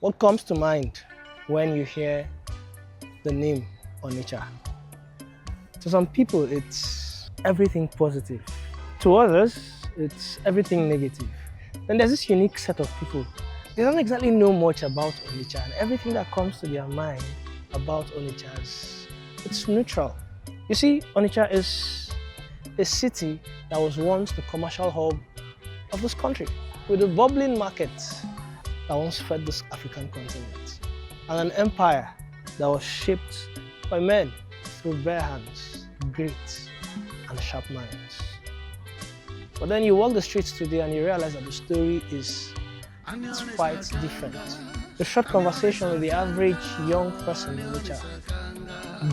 What comes to mind when you hear the name Onicha? To some people, it's everything positive. To others, it's everything negative. Then there's this unique set of people. They don't exactly know much about Onicha, and everything that comes to their mind about Onicha is it's neutral. You see, Onicha is a city that was once the commercial hub of this country, with a bubbling market that once fed this African continent, and an empire that was shaped by men through bare hands, great and sharp minds. But then you walk the streets today and you realize that the story is quite different. The short conversation with the average young person in which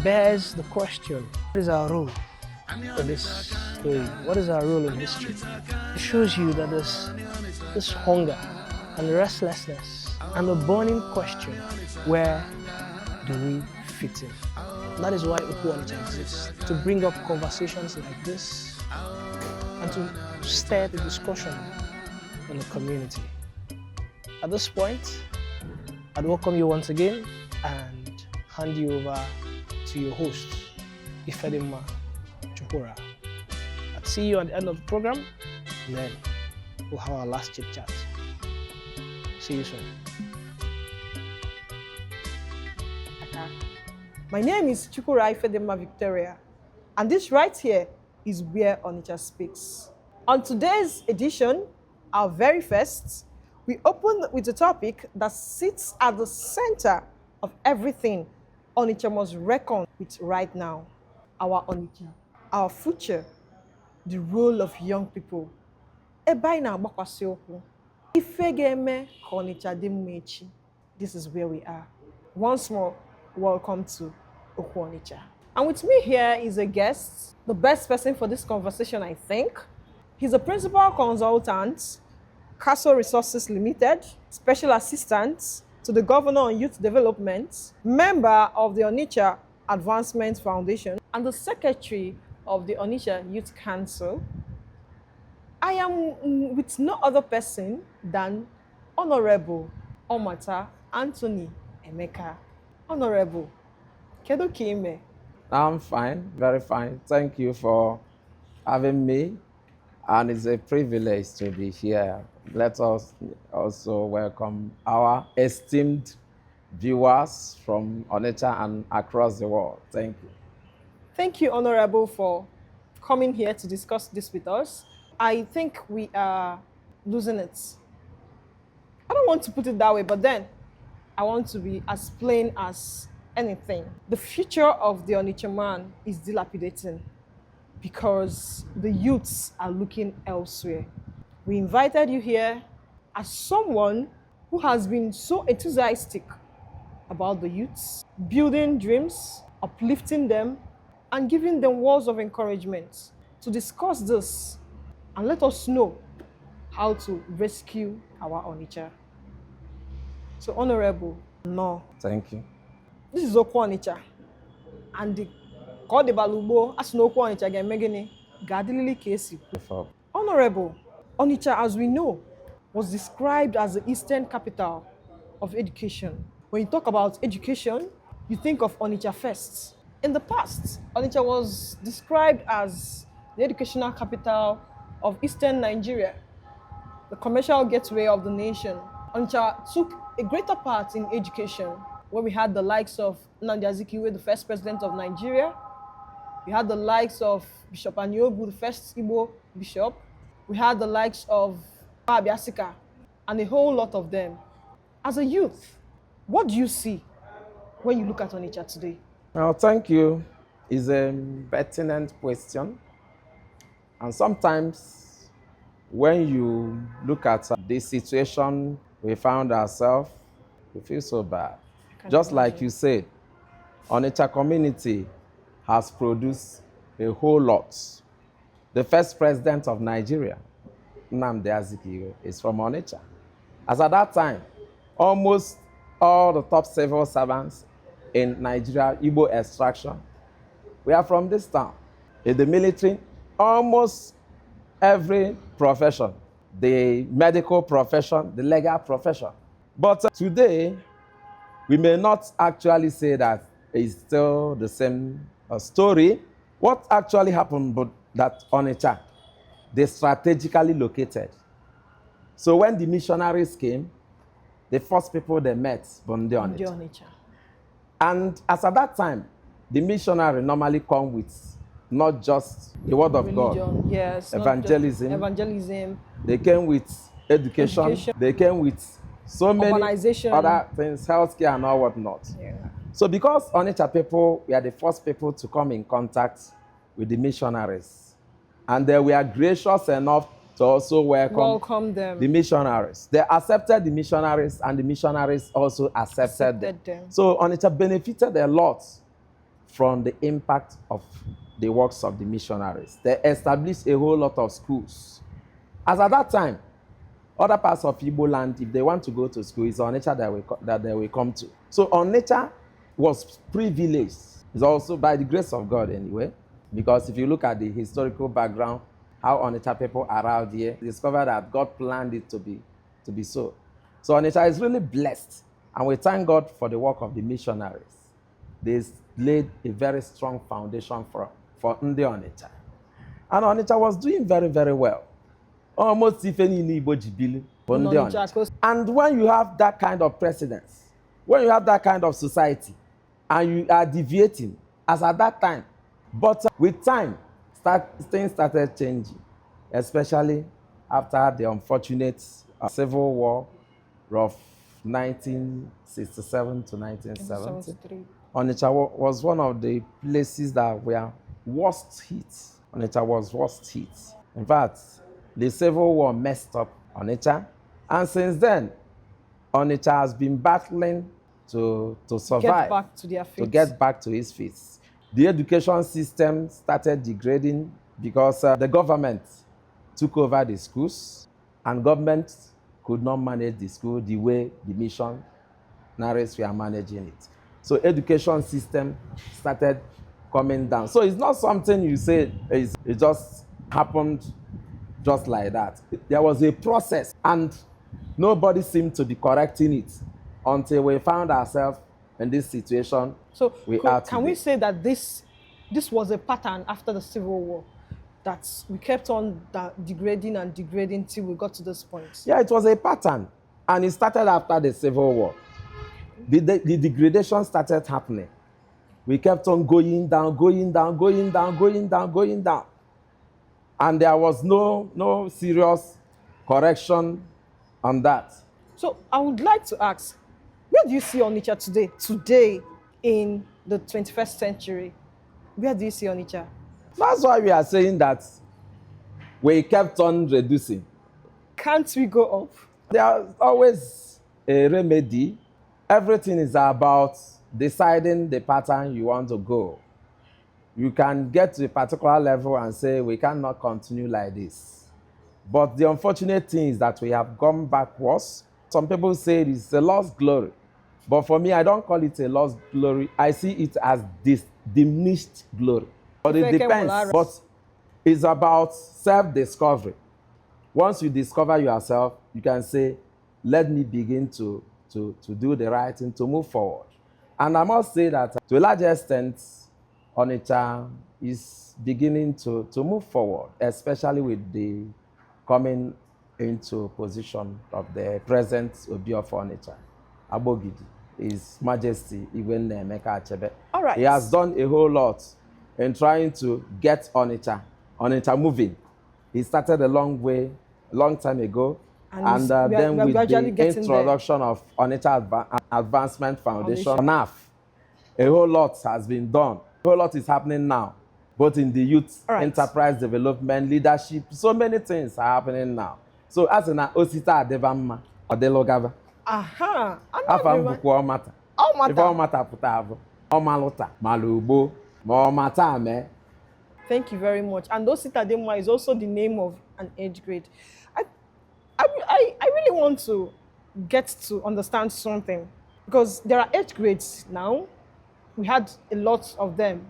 bears the question, what is our role in this story? What is our role in history? It shows you that there's this hunger and restlessness and a burning question, where do we fit in? And that is why Okwu Onicha exists, to bring up conversations like this and to stir the discussion in the community. At this point, I'd welcome you once again and hand you over to your host, Ifedima Chukura. I'd see you at the end of the program, and then we'll have our last chit chat. See you soon. My name is Chukura Ifedima Victoria, and this right here is where Onicha speaks. On today's edition, our very first, we open with a topic that sits at the center of everything Onicha must reckon with right now. Our Onicha, our future, the role of young people. Ebe na agbakwasị okwu. Ife ga-eme ka Onicha dị mma echi. This is where we are. Once more, welcome to Okwu Onicha. And with me here is a guest, the best person for this conversation, I think. He's a principal consultant, Castle Resources Limited, special assistant to the Governor on Youth Development, member of the Onicha Advancement Foundation, and the secretary of the Onicha Youth Council. I am with no other person than Honorable Omatah Anthony Emeka. Honorable, kedu ka ime? I'm fine, very fine. Thank you for having me, and it's a privilege to be here. Let us also welcome our esteemed viewers from Onitsha and across the world. Thank you. Thank you, Honorable, for coming here to discuss this with us. I think we are losing it. I don't want to put it that way, but then I want to be as plain as anything. The future of the Onitsha man is dilapidating because the youths are looking elsewhere. We invited you here as someone who has been so enthusiastic about the youths, building dreams, uplifting them, and giving them words of encouragement to discuss this and let us know how to rescue our Onitsha. So, Honorable, no. Thank you. This is Okwu Onicha. And the God Balugbo, as no Okwu Onicha Gemegini, Gadilili Kesi. Honorable, Onitsha, as we know, was described as the eastern capital of education. When you talk about education, you think of Onitsha first. In the past, Onitsha was described as the educational capital of eastern Nigeria, the commercial gateway of the nation. Onitsha took a greater part in education, where we had the likes of Nnamdi Azikiwe, the first president of Nigeria. We had the likes of Bishop Aniogu, the first Igbo bishop. We had the likes of Abiasika, and a whole lot of them. As a youth, what do you see when you look at Onitsha today? Well, thank you. It's a pertinent question. And sometimes when you look at this situation we found ourselves, we feel so bad. Just like you said, Onitsha community has produced a whole lot. The first president of Nigeria, Nnamdi Azikiwe, is from Onitsha. As at that time, almost all the top civil servants in Nigeria, Igbo extraction, we are from this town. In the military, almost every profession, the medical profession, the legal profession, But today, we may not actually say that it's still the same story. What actually happened but that Onicha, they strategically located. So when the missionaries came, the first people they met were the Onicha. And as at that time, the missionary normally come with not just the word of Religion, God, yes, evangelism. They came with education. They came with so many urbanization, other things, healthcare and all whatnot. Yeah. So because Onicha people were the first people to come in contact with the missionaries, and they were gracious enough to also welcome them. the missionaries. They accepted the missionaries, and the missionaries also accepted them. So Onicha benefited a lot from the impact of the works of the missionaries. They established a whole lot of schools. As at that time, other parts of Igbo land, if they want to go to school, it's Onitsha that they will come to. So Onitsha was privileged. It's also by the grace of God anyway, because if you look at the historical background, how Onitsha people arrived here, discover that God planned it to be so. So Onitsha is really blessed, and we thank God for the work of the missionaries. They laid a very strong foundation for Ndi Onitsha. And Onitsha was doing very, very well. Almost if any Igbo jibili. And when you have that kind of precedence, when you have that kind of society, and you are deviating, as at that time, but with time, things started changing, especially after the unfortunate civil war of 1967 to 1970. Onitsha was one of the places that were worst hit. Onitsha was worst hit. In fact, the civil war messed up Onitsha, and since then, Onitsha has been battling to survive, to get back to his feet. The education system started degrading because the government took over the schools, and government could not manage the school the way the missionaries were managing it. So education system started coming down. So it's not something you say it just happened just like that. There was a process, and nobody seemed to be correcting it until we found ourselves in this situation. So can we say that this was a pattern after the Civil War, that we kept on degrading till we got to this point? Yeah, it was a pattern, and it started after the Civil War. The degradation started happening. We kept on going down, and there was no serious correction on that. So I would like to ask, where do you see Onitsha today in the 21st century? Where do you see Onitsha? That's why we are saying that we kept on reducing. Can't we go up? There's always a remedy. Everything is about deciding the pattern you want to go. You can get to a particular level and say, we cannot continue like this. But the unfortunate thing is that we have gone backwards. Some people say it's a lost glory. But for me, I don't call it a lost glory. I see it as this diminished glory. But it depends. But it's about self-discovery. Once you discover yourself, you can say, let me begin to do the right thing, to move forward. And I must say that to a large extent, Onitsha is beginning to move forward, especially with the coming into position of the present Obi of Onitsha, Abogidi, His Majesty even Emeka Omatah. All right. He has done a whole lot in trying to get Onitsha moving. He started a long time ago, and then with the introduction of Onitsha Advancement Foundation, NAF, a whole lot has been done. A whole lot is happening now, both in the youth enterprise development, leadership. So many things are happening now. So as an Osita Adevamma, Odelogava. Aha. Okwu Onicha. If Omata putavo, Omaluta, Malubo, Omata me. Thank you very much. And Osita Ademwa is also the name of an age grade. I really want to get to understand something, because there are age grades now. We had a lot of them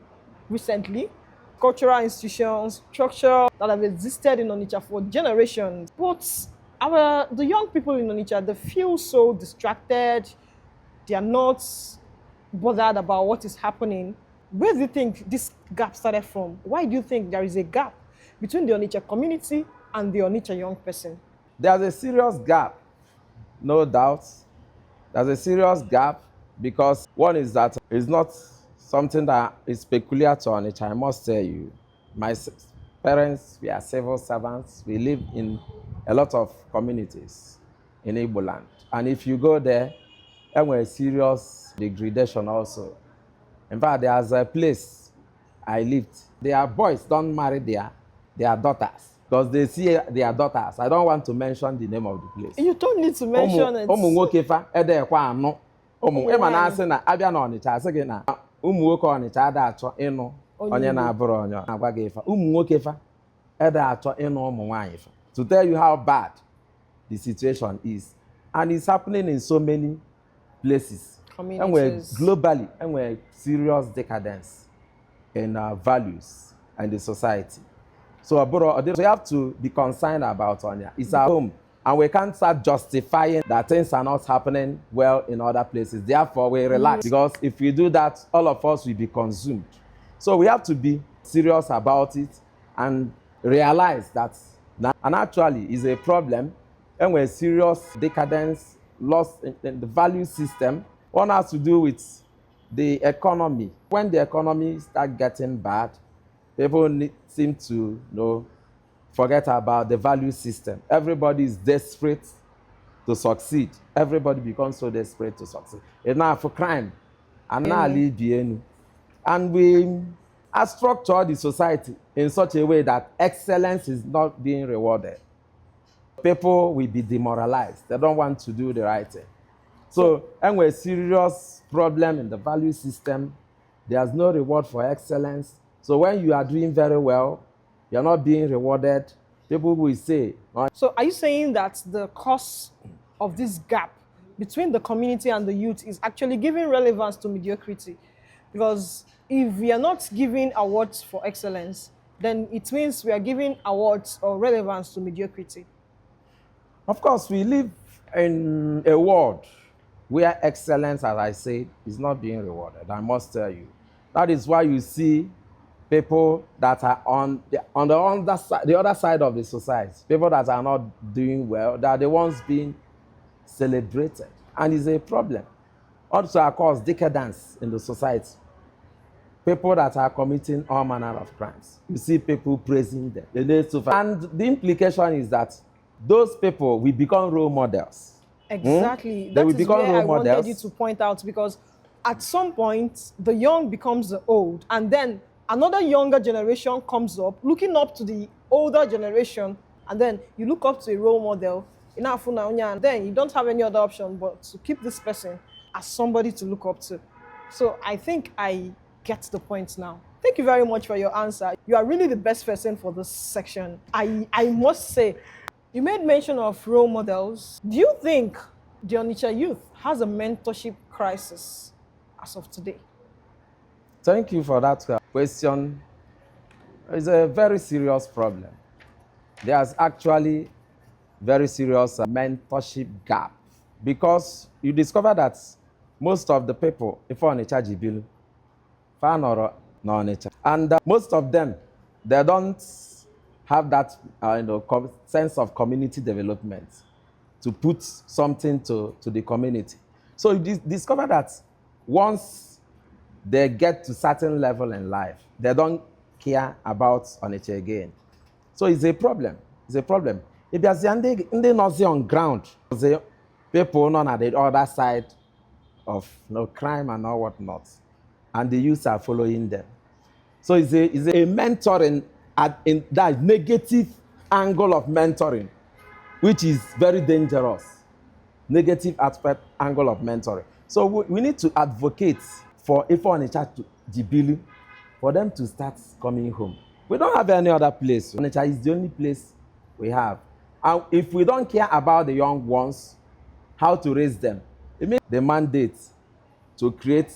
recently. Cultural institutions, structure that have existed in Onitsha for generations. But The young people in Onitsha, they feel so distracted. They are not bothered about what is happening. Where do you think this gap started from? Why do you think there is a gap between the Onitsha community and the Onitsha young person? There's a serious gap, no doubt. There's a serious gap because one is that it's not something that is peculiar to Onitsha. I must tell you, my parents, we are civil servants. We live in a lot of communities in Igbo land. And if you go there, and we're serious degradation also. In fact, there's a place I lived. Their boys don't marry their daughters because they see their daughters. I don't want to mention the name of the place. You don't need to mention it. Ụmụ nwoke fa ede kwa anụ. Ịma na asị na abịa na Ọnịcha asị gị na ụmụ nwoke Ọnịcha ada achọ ịnụ onye na-abụrụ onye agwa gị fa. Ụmụ nwoke fa ede achọ ịnụ ụmụ nwaanyị fa. To tell you how bad the situation is. And it's happening in so many places. And we're globally, and we're serious decadence in our values and the society. So we have to be concerned about Onya. It's our home. And we can't start justifying that things are not happening well in other places. Therefore, we relax. Because if we do that, all of us will be consumed. So we have to be serious about it and realize that, and actually is a problem, and we're serious decadence, loss in the value system. One has to do with the economy. When the economy starts getting bad, people seem to forget about the value system. Everybody is desperate to succeed. Everybody becomes so desperate to succeed. It's now for crime. And we have structured the society in such a way that excellence is not being rewarded. People will be demoralized. They don't want to do the right thing. So, and we're a serious problem in the value system. There's no reward for excellence. So when you are doing very well, you're not being rewarded. People will say. So are you saying that the cause of this gap between the community and the youth is actually giving relevance to mediocrity? Because if we are not giving awards for excellence, then it means we are giving awards or relevance to mediocrity. Of course, we live in a world where excellence, as I said, is not being rewarded. I must tell you. That is why you see people that are on the other side of the society, people that are not doing well, that are the ones being celebrated. And it's a problem. Also, of course, decadence in the society. People that are committing all manner of crimes. You see people praising them. And the implication is that those people will become role models. Exactly. That is where I wanted you to point out, because at some point, the young becomes the old, and then another younger generation comes up, looking up to the older generation, and then you look up to a role model, and then you don't have any other option but to keep this person as somebody to look up to. So I think I get the point now. Thank you very much for your answer. You are really the best person for this section. I must say, you made mention of role models. Do you think the Onitsha youth has a mentorship crisis as of today? Thank you for that question. It's a very serious problem. There's actually very serious mentorship gap, because you discover that most of the people, if Onitsha Jibil, fan or no Onitsha, and most of them, they don't have that sense of community development to put something to the community. So you discover that once they get to certain level in life, they don't care about Onitsha again. So it's a problem. It's a problem. If there's not on ground, the people not at the other side of crime and all whatnot, and the youth are following them. So it's a mentoring in that negative angle of mentoring, which is very dangerous. Negative aspect angle of mentoring. So we need to advocate for Onitsha to Jibilu, for them to start coming home. We don't have any other place. Onitsha is the only place we have. And if we don't care about the young ones, how to raise them, it means the mandate to create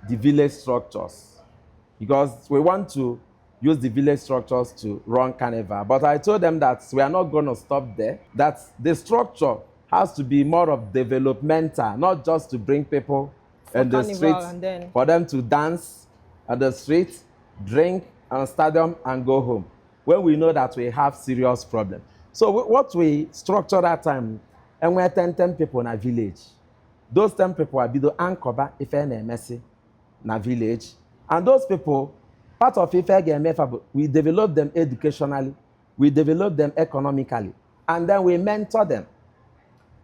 the village structures. Because we want to use the village structures to run carnival. But I told them that we are not going to stop there, that the structure has to be more of developmental, not just to bring people in the streets for them to dance at the street, drink and stadium and go home, when we know that we have serious problems. So what we structured that time, and we had 10 people in a village. Those 10 people are bido ankoba if any messy na village. And those people, part of if we develop them educationally, we develop them economically, and then we mentor them.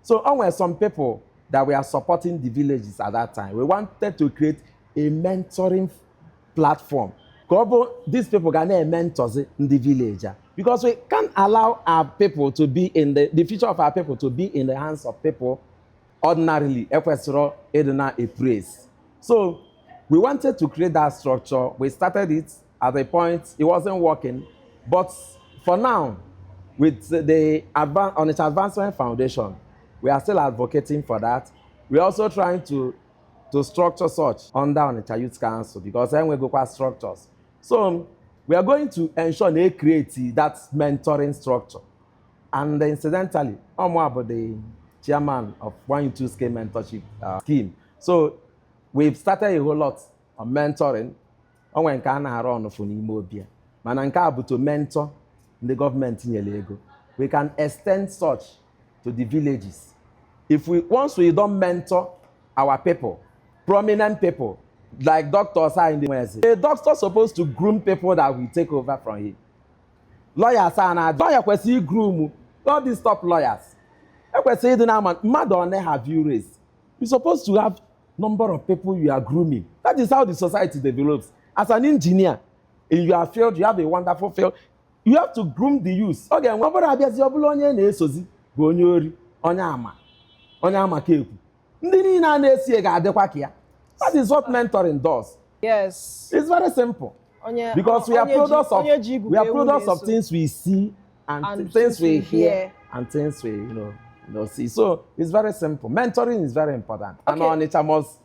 So always some people that we are supporting the villages at that time, we wanted to create a mentoring platform. These people can be mentors in the village, because we can't allow our people to be in the future of our people to be in the hands of people ordinarily. A praise. So we wanted to create that structure. We started it at a point, it wasn't working, but for now, with the Onicha Advancement Foundation, we are still advocating for that. We're also trying to structure such under Onicha Youth Council, because then we go past structures. So we are going to ensure they create that mentoring structure. And incidentally, I'm about the chairman of 1U2 mentorship scheme. So we've started a whole lot of mentoring. To mentor the government in Lego. We can extend such to the villages. Once we don't mentor our people, prominent people, like doctors are in the West, a doctor supposed to groom people that will take over from him. Lawyers are lawyer kwesi groom. All these top lawyers. Have you raised? You're supposed to have number of people you are grooming. That is how the society develops. As an engineer, in your field, you have a wonderful field. You have to groom the youth. Okay, that is what mentoring does. Yes. It's very simple. Because we are products of things we see and things we hear and things we see. So it's very simple. Mentoring is very important. Okay. And Onicha must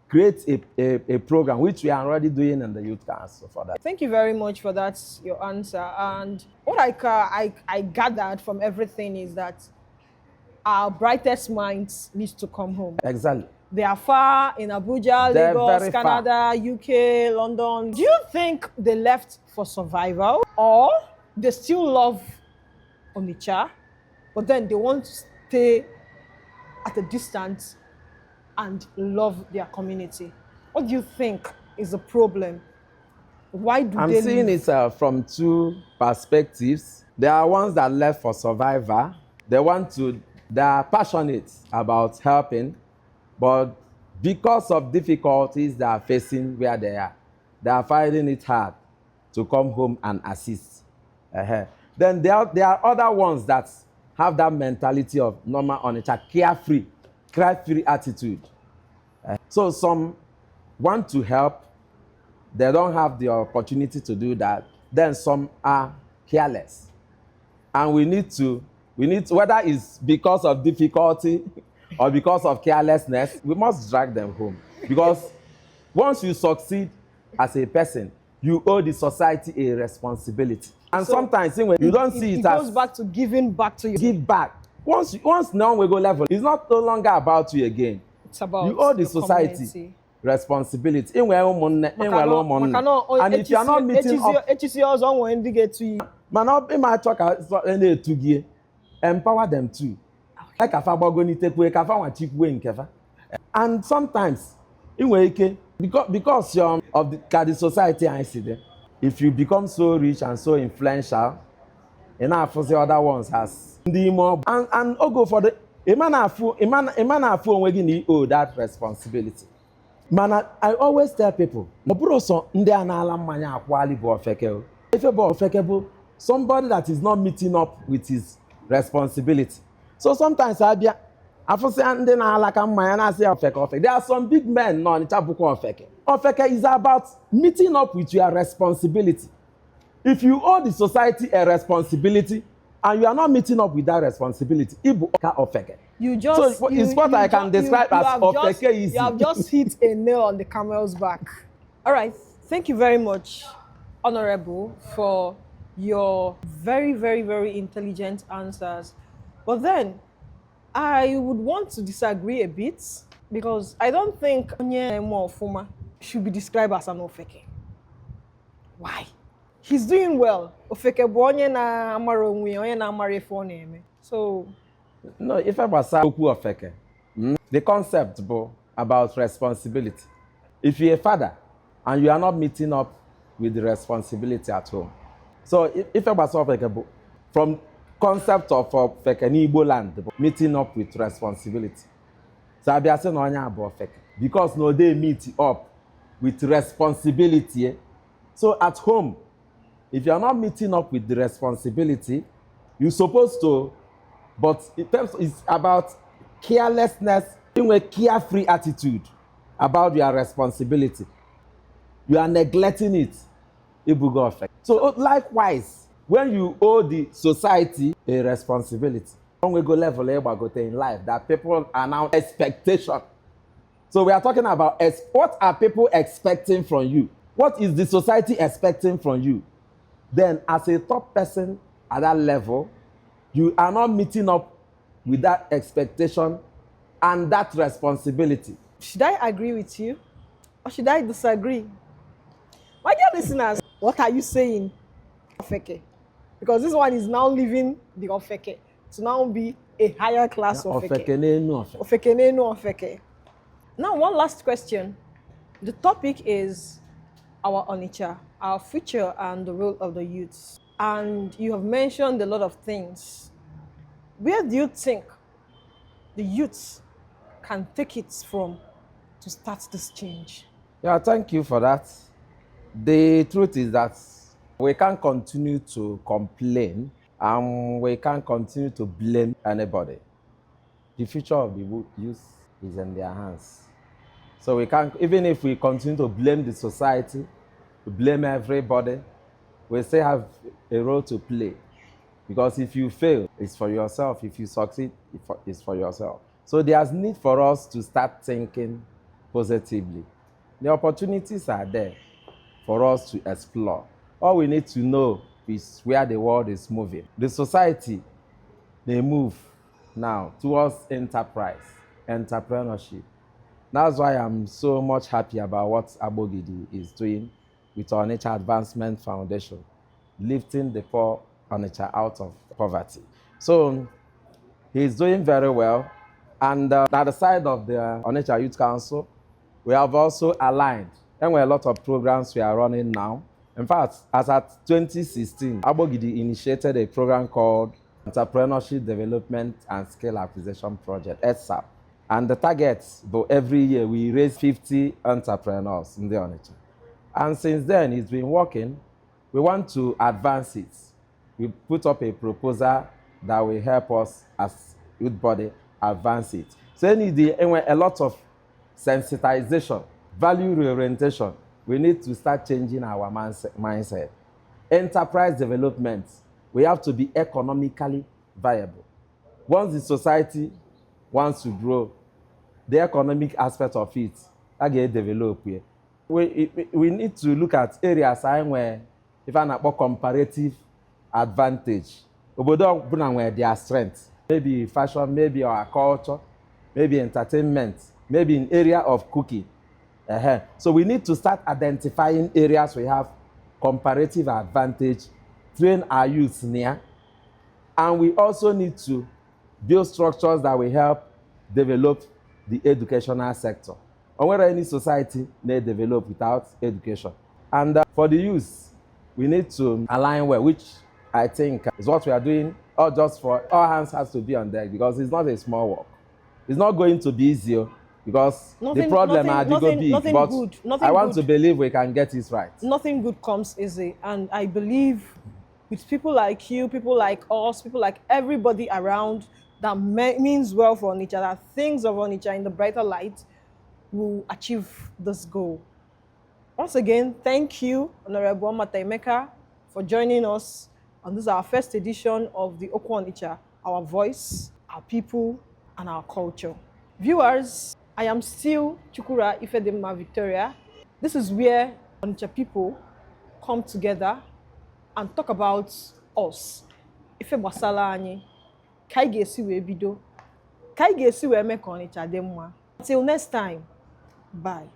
create a program, which we are already doing in the Youth Council for that. Thank you very much for that, your answer. And what I gathered from everything is that our brightest minds need to come home. Exactly. They are far in Abuja, Lagos, Canada, UK, London. Do you think they left for survival, or they still love Onicha, but then they want to stay at a distance and love their community? What do you think is the problem? Why do I'm seeing it from two perspectives. There are ones that left for survival. They are passionate about helping, but because of difficulties they are facing where they are finding it hard to come home and assist. Then there are other ones that have that mentality of normal Onicha, carefree, cry-free attitude. So some want to help, they don't have the opportunity to do that. Then some are careless. And we need to, whether it's because of difficulty or because of carelessness, we must drag them home. Because once you succeed as a person, you owe the society a responsibility. And so sometimes when you don't see it goes back to giving back to you. Give back. Once now we go level, it's not no longer about you again. It's about you owe the society community. Responsibility. And if you are not meeting up, empower them too. And sometimes, because of the society I see there, if you become so rich and so influential, enough for the other ones has and go for the that responsibility. Man, I always tell people, somebody that is not meeting up with his responsibility. So sometimes there are some big men no Ofeke is about meeting up with your responsibility. If you owe the society a responsibility and you are not meeting up with that responsibility, it's what I can describe as Ofeke. You have just hit a nail on the camel's back. All right, thank you very much. Honorable, for your very, very, very intelligent answers. But then, I would want to disagree a bit because I don't think Onye Fuma should be described as an Ofeke. Why? He's doing well. Ofeke bụ onye na-amara onwe ya, onye na-amara ife ọ na-eme. So, No, if I was Okwu Ofeke, the concept about responsibility. If you're a father and you are not meeting up with the responsibility at home. So if I was Ofeke, from concept of Ofeke in Igbo land, meeting up with responsibility. So I'll be saying about Ofeke because no they meet up with responsibility. So at home, if you are not meeting up with the responsibility, you're supposed to, but in terms it's about carelessness, a carefree attitude about your responsibility. You are neglecting it. It will go affect. So likewise, when you owe the society a responsibility, when we go level in life, that people are now expectation. So we are talking about what are people expecting from you? What is the society expecting from you? Then as a top person at that level, you are not meeting up with that expectation and that responsibility. should I agree with you or should I disagree? My dear listeners, what are you saying? Ofeke. Because this one is now leaving the Ofeke to now be a higher class Ofeke. Ofeke no Ofeke. Now, one last question. The topic is our Onicha, our future and the role of the youths. And you have mentioned a lot of things. Where do you think the youths can take it from to start this change? Yeah, thank you for that. The truth is that we can't continue to complain and we can't continue to blame anybody. The future of the youth is in their hands. So we can't, even if we continue to blame the society, to blame everybody, we still have a role to play. Because if you fail, it's for yourself. If you succeed, it's for yourself. So there's need for us to start thinking positively. The opportunities are there for us to explore. All we need to know is where the world is moving. The society, they move now towards enterprise, entrepreneurship. That's why I'm so much happy about what Abogidi is doing with Onicha Advancement Foundation, lifting the poor Onicha out of poverty. So he's doing very well. And at the side of the Onicha Youth Council, we have also aligned. And we have a lot of programs we are running now. In fact, as at 2016, Abogidi initiated a program called Entrepreneurship Development and Skill Acquisition Project, ESAP. And the target, every year we raise 50 entrepreneurs in the Onicha. And since then, it's been working. We want to advance it. We put up a proposal that will help us as youth body advance it. So we need a lot of sensitization, value reorientation. We need to start changing our mindset. Enterprise development, we have to be economically viable. Once the society wants to grow, the economic aspect of it, I get developed here. We need to look at areas where, if I not comparative advantage, where their strength, maybe fashion, maybe our culture, maybe entertainment, maybe in area of cooking. So we need to start identifying areas we have comparative advantage, train our youth near, and we also need to build structures that will help develop the educational sector. Or whether any society may develop without education. And for the youth, we need to align well, which I think is what we are doing, or just for all hands has to be on deck, because it's not a small work. It's not going to be easier, because the problem are big, but good, I want to believe we can get it right. Nothing good comes easy, and I believe with people like you, people like us, people like everybody around that means well for Onicha, that things of Onicha in the brighter light will achieve this goal. Once again, thank you, Honorable Emeka, for joining us on this our first edition of the Okwu Onicha, our voice, our people, and our culture. Viewers, I am still Chukura Ifedema Victoria. This is where Onicha people come together and talk about us. Ife gbasara anyị, ka anyị ga-esi wee bido, ka anyị ga-esi wee mee ka Onitsha dị mma. Until next time, bye.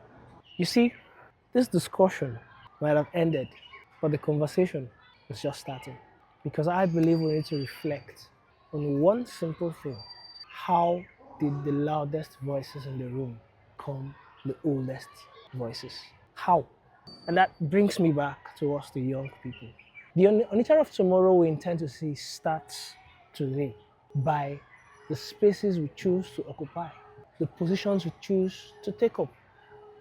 You see, this discussion might have ended, but the conversation is just starting. Because I believe we need to reflect on one simple thing. How did the loudest voices in the room become the oldest voices? How? And that brings me back to us, the young people. The Onitsha of tomorrow we intend to see starts today by the spaces we choose to occupy, the positions we choose to take up,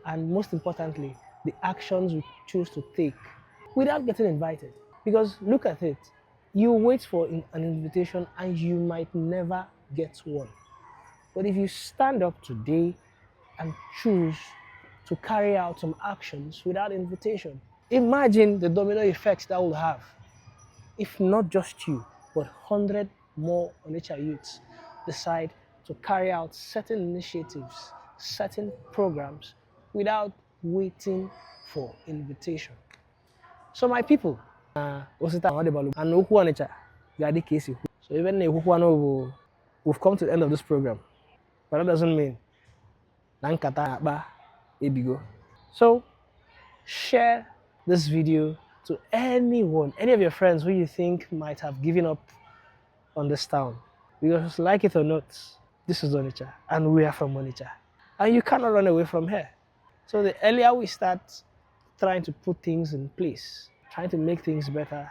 and most importantly, the actions we choose to take without getting invited. Because look at it, you wait for an invitation and you might never get one. But if you stand up today and choose to carry out some actions without invitation, imagine the domino effects that will have. If not just you, but 100 more Onitsha youths decide to carry out certain initiatives, certain programs without waiting for invitation. So my people, Osita and Okwu Onicha, Gadi Kesi. So even if we've come to the end of this program, but that doesn't mean Nankata Ba Ebigo. So share this video to anyone, any of your friends who you think might have given up on this town. Because like it or not, this is Onitsha and we are from Onitsha. And you cannot run away from here. So the earlier we start trying to put things in place, trying to make things better,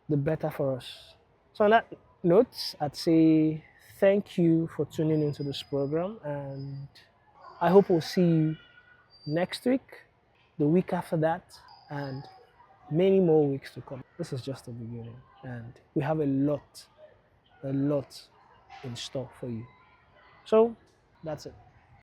the better for us. So on that note, I'd say thank you for tuning into this program, and I hope we'll see you next week, the week after that, and many more weeks to come. This is just the beginning, and we have a lot in store for you. So that's it.